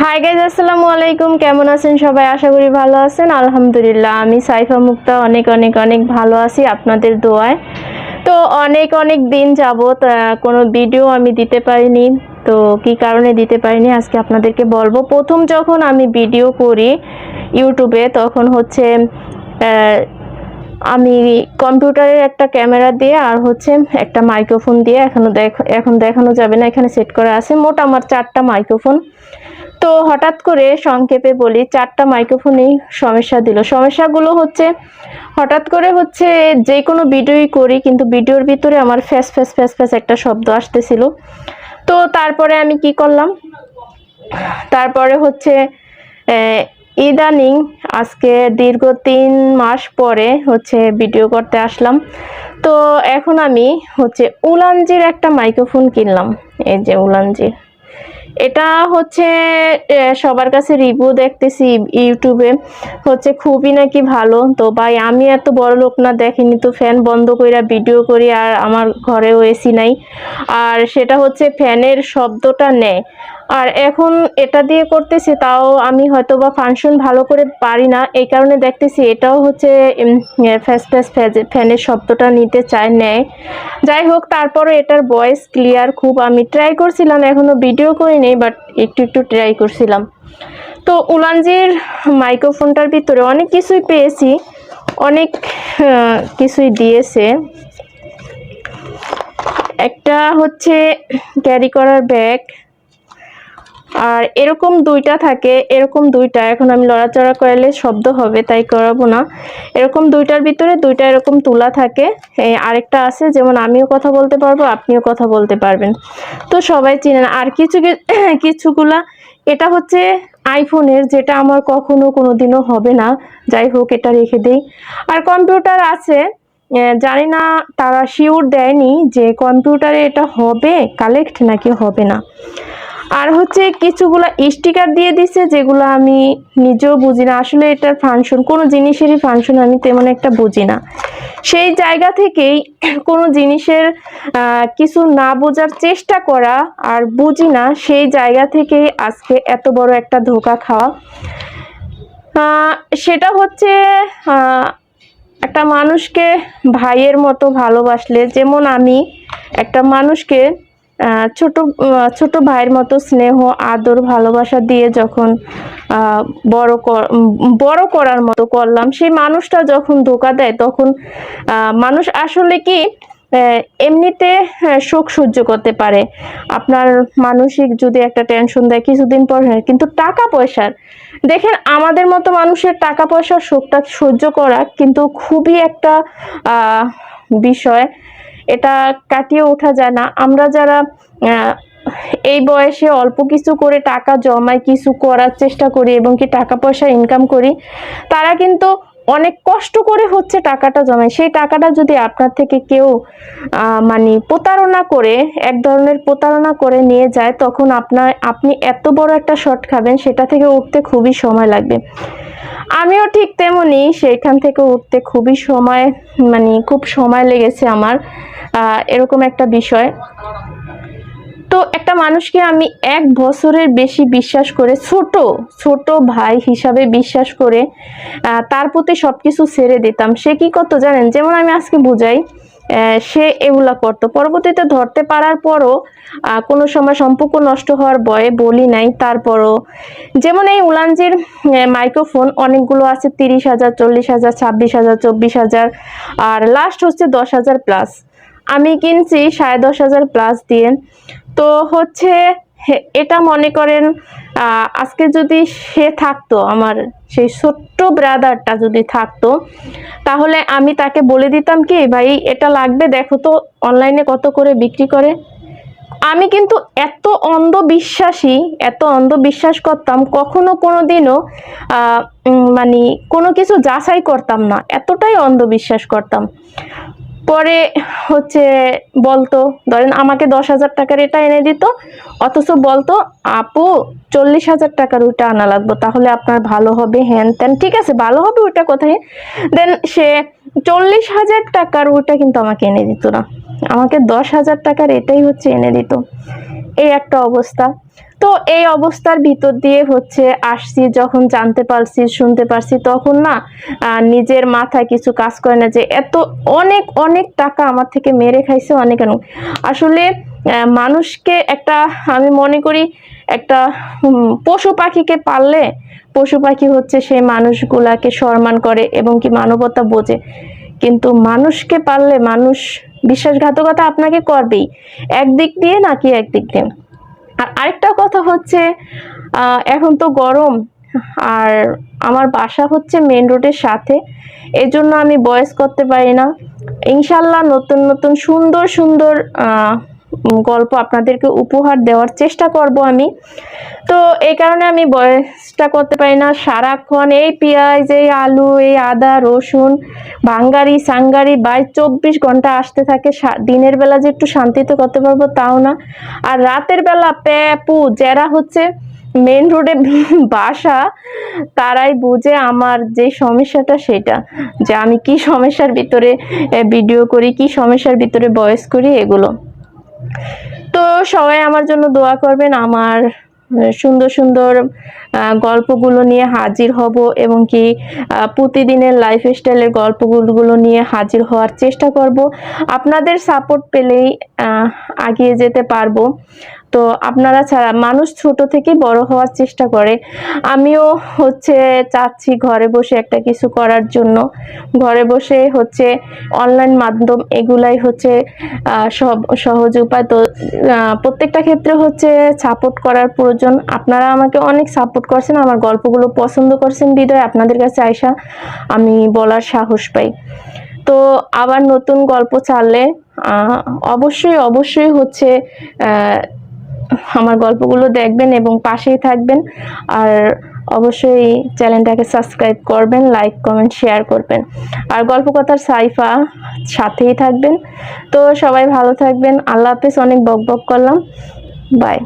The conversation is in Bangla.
হাই গাইজ, আসসালামু আলাইকুম। কেমন আছেন সবাই? আশা করি ভালো আছেন। আলহামদুলিল্লাহ, আমি সাইফা মুক্তা অনেক অনেক অনেক ভালো আছি আপনাদের দোয়ায়। তো অনেক অনেক দিন যাবত কোনো ভিডিও আমি দিতে পারিনি। তো কি কারণে দিতে পারিনি আজকে আপনাদেরকে বলবো। প্রথম যখন আমি ভিডিও করি ইউটিউবে তখন হচ্ছে আমি কম্পিউটারের একটা ক্যামেরা দিয়ে আর হচ্ছে একটা মাইক্রোফোন দিয়ে, এখন দেখানো যাবে না, এখানে সেট করা আছে। মোট আমার 4টা মাইক্রোফোন। তো হঠাৎ করে সংক্ষেপে বলি, 4টা মাইক্রোফোনেই সমস্যা দিল। সমস্যাগুলো হচ্ছে হঠাৎ করে হচ্ছে যে কোনো ভিডিওই করি, কিন্তু ভিডিওর ভিতরে আমার ফ্যাস ফ্যাস ফ্যাস ফ্যাস একটা শব্দ আসতেছিল। তো তারপরে আমি কি করলাম, তারপরে হচ্ছে ইদানিং আজকে দীর্ঘ 3 মাস পরে হচ্ছে ভিডিও করতে আসলাম। তো এখন আমি হচ্ছে উলানজির একটা মাইক্রোফোন কিনলাম। এই যে উলানজির, এটা হচ্ছে সবার কাছে রিভিউ দেখতেছি ইউটিউবে, হচ্ছে খুবই নাকি ভালো। তো ভাই, আমি এত বড় লোক না, দেখিনি তো ফ্যান বন্ধ কইরা ভিডিও করি, আর আমার ঘরেও এসি নাই, আর সেটা হচ্ছে ফ্যানের শব্দটা নেয়। আর এখন এটা দিয়ে করতেছি, তাও আমি হয়তো বা ফাংশন ভালো করে পারি না, এই কারণে দেখতেছি এটাও হচ্ছে ফ্যানের শব্দটা নিতে চায়, নেয়। যাই হোক, তারপরে এটার ভয়েস ক্লিয়ার খুব। আমি ট্রাই করছিলাম, এখনো ভিডিও করিনি, বাট একটু একটু ট্রাই করছিলাম। তো উলানজির মাইক্রোফোনটার ভিতরে অনেক কিছুই পেয়েছি, অনেক কিছুই দিয়েছে। একটা হচ্ছে ক্যারি করার ব্যাগ, আর এরকম 2টা থাকে, এরকম 2টা। এখন আমি লড়াচড়া করলে শব্দ হবে, তাই করাবো না। এরকম 2টার ভিতরে 2টা এরকম তুলা থাকে। আরেকটা আছে, যেমন আমিও কথা বলতে পারবো, আপনিও কথা বলতে পারবেন। তো সবাই চিনেন। আর কিছুগুলা, এটা হচ্ছে আইফোনের, যেটা আমার কখনো কোনোদিনও হবে না। যাই হোক, এটা রেখে দেই। আর কম্পিউটার আছে, জানি না, তারা শিওর দেয়নি যে কম্পিউটারে এটা হবে কালেক্ট নাকি হবে না। আর হচ্ছে কিছুগুলা স্টিকার দিয়ে দিছে, যেগুলো আমি নিজেও বুঝি না আসলে এটার ফাংশন, কোনো জিনিসেরই ফাংশন আমি তেমন একটা বুঝি না। সেই জায়গা থেকেই কোনো জিনিসের কিছু না বোঝার চেষ্টা করা, আর বুঝি না, সেই জায়গা থেকেই আজকে এত বড় একটা ধোঁকা খাওয়া। সেটা হচ্ছে একটা মানুষকে ভাইয়ের মতো ভালোবাসলে, যেমন আমি একটা মানুষকে ছোট ভাইয়ের মতো স্নেহ, আদর, ভালোবাসা দিয়ে যখন বড় করার মতো করলাম, সেই মানুষটা যখন ধোঁকা দেয়, তখন মানুষ আসলে কি এমনিতে শোক সহ্য করতে পারে। আপনার মানসিক যদি একটা টেনশন দেয় কিছুদিন পর, কিন্তু টাকা পয়সার, দেখেন আমাদের মতো মানুষের টাকা পয়সার শোকটা সহ্য করা কিন্তু খুবই একটা বিষয়, এটা কাটিয়ে ওঠা যায় না। আমরা যারা এই বয়সে অল্প কিছু করে টাকা জমাই, কিছু করার চেষ্টা করি এবং কি টাকা পয়সা ইনকাম করি, তারা কিন্তু অনেক কষ্ট করে হচ্ছে টাকাটা জমায়। সেই টাকাটা যদি আপনার থেকে কেউ মানে প্রতারণা করে, এক ধরনের প্রতারণা করে নিয়ে যায়, তখন আপনি এত বড় একটা শট খাবেন, সেটা থেকে উঠতে খুবই সময় লাগবে। আমিও ঠিক তেমনি সেইখান থেকে উঠতে খুবই খুব সময় লেগেছে আমার, এরকম একটা বিষয়। তো একটা মানুষকে আমি 1 বছরের বেশি বিশ্বাস করে, ছোট ভাই হিসাবে বিশ্বাস করে তার প্রতি সবকিছু ছেড়ে দিতাম। সে কি করতো জানেন? যেমন আমি আজকে বুঝাই, সে এগুলা করতো। পরবর্তীতে ধরতে পারার পরও কোনো সময় সম্পর্ক নষ্ট হওয়ার ভয়ে বলি নাই। তারপরও যেমন এই উলানজির মাইক্রোফোন অনেকগুলো আছে, 30,000, 40,000, 26,000, 24,000, আর লাস্ট হচ্ছে 10,000 প্লাস। আমি কিনছি 10,500 প্লাস দিয়ে। তো হচ্ছে এটা মনে করেন, আজকে যদি সে থাকতো, আমার সেই ছোট্ট ব্রাদারটা যদি থাকতো, তাহলে আমি তাকে বলে দিতাম কি, ভাই এটা লাগবে, দেখো তো অনলাইনে কত করে বিক্রি করে। আমি কিন্তু এত অন্ধবিশ্বাস করতাম, কখনো কোনোদিনও কোনো কিছু যাচাই করতাম না, এতটাই অন্ধবিশ্বাস করতাম। পরে হচ্ছে বলতো, ধরেন আমাকে 10,000 টাকার এটা এনে দিত, অথচ বলতো আপু 40,000 টাকার ওইটা আনা লাগবে, তাহলে আপনার ভালো হবে, হ্যান ত্যান। ঠিক আছে, ভালো হবে ওইটা কোথায়, দেন সে 40,000 টাকার ওইটা কিন্তু আমাকে এনে দিত না, আমাকে 10,000 টাকার এটাই হচ্ছে এনে দিত। এই একটা অবস্থা। তো এই অবস্থার ভিতর দিয়ে হচ্ছে আসছি, যখন জানতে পারছি শুনতে পারছি তখন না নিজের মাথায় কিছু কাজ করে না যে এত অনেক অনেক টাকা আমার থেকে মেরে খাইছে অনেক অনেক। আসলে মানুষকে একটা, আমি মনে করি একটা পশু পাখিকে পাললে পশু পাখি হচ্ছে সেই মানুষগুলাকে সম্মান করে এবং কি মানবতা বোঝে, কিন্তু মানুষকে পাললে মানুষ বিশ্বাসঘাতকতা আপনাকে করবেই, একদিক দিয়ে নাকি একদিক দিয়ে। আর আরেকটা কথা হচ্ছে এখন তো গরম, আর আমার বাসা হচ্ছে মেন রোডের সাথে, এই জন্য আমি ভয়েস করতে পারি না। ইনশাল্লাহ নতুন নতুন সুন্দর সুন্দর গল্প আপনাদেরকে উপহার দেওয়ার চেষ্টা করব আমি। তো এই কারণে আমি ভয়েসটা করতে পারি না, সারাক্ষণ এই পেঁয়াজ এই আলু এই আদা রসুন ভাঙ্গারি সাঙ্গারি 22-24 ঘন্টা আসতে থাকে। দিনের বেলা যে একটু শান্তিতে করতে পারবো তাও না, আর রাতের বেলা প্যাপু যারা হচ্ছে মেন রোডে বাসা তারাই বুঝে আমার যে সমস্যাটা, সেটা যে আমি কি সমস্যার ভিতরে ভিডিও করি, কি সমস্যার ভিতরে ভয়েস করি এগুলো। তো সবাই আমার জন্য দোয়া করবেন, আমার সুন্দর সুন্দর গল্পগুলো নিয়ে হাজির হব এবং কি প্রতিদিনের লাইফস্টাইলের গল্পগুলো নিয়ে হাজির হওয়ার চেষ্টা করব। আপনাদের সাপোর্ট পেলেই এগিয়ে যেতে পারবো। তো আপনারা ছাড়া মানুষ ছোট থেকে বড় হওয়ার চেষ্টা করে, আমিও হচ্ছে চাচ্ছি ঘরে বসে একটা কিছু করার জন্য। ঘরে বসে হচ্ছে অনলাইন মাধ্যম এগুলাই হচ্ছে সব সহজ উপায়। তো প্রত্যেকটা ক্ষেত্রে হচ্ছে সাপোর্ট করার প্রয়োজন। আপনারা আমাকে অনেক সাপোর্ট করছেন, আমার গল্পগুলো পছন্দ করছেন বিধায় আপনাদের কাছে আইসা আমি বলার সাহস পাই। তো আবার নতুন গল্প ছাড়লে অবশ্যই অবশ্যই হচ্ছে আমার গল্পগুলো দেখবেন এবং পাশেই থাকবেন। আর অবশ্যই চ্যানেলটাকে সাবস্ক্রাইব করবেন, লাইক কমেন্ট শেয়ার করবেন। আর গল্পকথার সাইফা সাথেই থাকবেন। তো সবাই ভালো থাকবেন, আল্লাহ হাফেজ। অনেক বক বক করলাম, বাই।